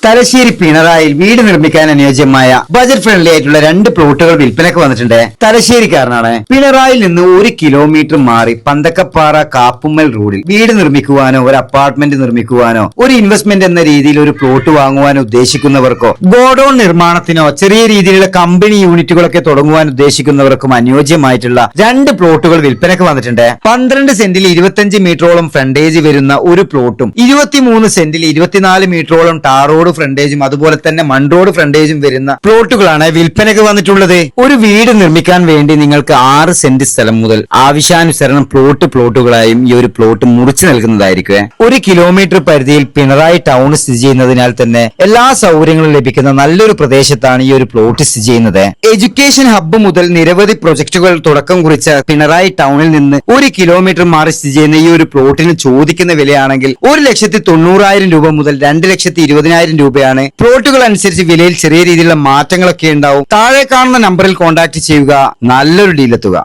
തലശ്ശേരി പിണറായിൽ വീട് നിർമ്മിക്കാൻ അനുയോജ്യമായ ബജറ്റ് ഫ്രണ്ട്ലി ആയിട്ടുള്ള 2 പ്ലോട്ടുകൾ വിൽപ്പനക്ക് വന്നിട്ടുണ്ട്. തലശ്ശേരിക്കാരനാണ്. പിണറായിൽ നിന്ന് 1 കിലോമീറ്റർ മാറി പന്തക്കപ്പാറ കാപ്പുമ്മൽ റോഡിൽ വീട് നിർമ്മിക്കുവാനോ ഒരു അപ്പാർട്ട്മെന്റ് നിർമ്മിക്കുവാനോ ഒരു ഇൻവെസ്റ്റ്മെന്റ് എന്ന രീതിയിൽ ഒരു പ്ലോട്ട് വാങ്ങുവാനോ ഉദ്ദേശിക്കുന്നവർക്കോ ഗോഡൌൺ നിർമ്മാണത്തിനോ ചെറിയ രീതിയിലുള്ള കമ്പനി യൂണിറ്റുകളൊക്കെ തുടങ്ങുവാൻ ഉദ്ദേശിക്കുന്നവർക്കും അനുയോജ്യമായിട്ടുള്ള 2 പ്ലോട്ടുകൾ വിൽപ്പനക്ക് വന്നിട്ടുണ്ട്. 12 സെന്റിൽ 25 മീറ്ററോളം ഫ്രണ്ടേജ് വരുന്ന ഒരു പ്ലോട്ടും 23 സെന്റിൽ 24 മീറ്ററോളം ടാറോഡ് ഫ്രണ്ടേജും അതുപോലെ തന്നെ മൺറോഡ് ഫ്രണ്ടേജും വരുന്ന പ്ലോട്ടുകളാണ് വിൽപ്പനക്ക് വന്നിട്ടുള്ളത്. ഒരു വീട് നിർമ്മിക്കാൻ വേണ്ടി നിങ്ങൾക്ക് 6 സെന്റ് സ്ഥലം മുതൽ ആവശ്യാനുസരണം പ്ലോട്ടുകളായും ഈ ഒരു പ്ലോട്ട് മുറിച്ചു നൽകുന്നതായിരിക്കും. 1 കിലോമീറ്റർ പരിധിയിൽ പിണറായി ടൗൺ സ്ഥിതി ചെയ്യുന്നതിനാൽ തന്നെ എല്ലാ സൗകര്യങ്ങളും ലഭിക്കുന്ന നല്ലൊരു പ്രദേശത്താണ് ഈ ഒരു പ്ലോട്ട് സ്ഥിതി ചെയ്യുന്നത്. എഡ്യൂക്കേഷൻ ഹബ്ബ് മുതൽ നിരവധി പ്രൊജക്ടുകൾ തുടക്കം കുറിച്ച പിണറായി ടൗണിൽ നിന്ന് 1 കിലോമീറ്റർ മാറി സ്ഥിതി ചെയ്യുന്ന ഈ ഒരു പ്ലോട്ടിന് ചോദിക്കുന്ന വിലയാണെങ്കിൽ 1,90,000 രൂപ മുതൽ 2,20,000 രൂപയാണ്. പ്ലോട്ടുകൾ അനുസരിച്ച് വിലയിൽ ചെറിയ രീതിയിലുള്ള മാറ്റങ്ങളൊക്കെ ഉണ്ടാവും. താഴെ കാണുന്ന നമ്പറിൽ കോൺടാക്ട് ചെയ്യുക. നല്ലൊരു ഡീലെത്തുക.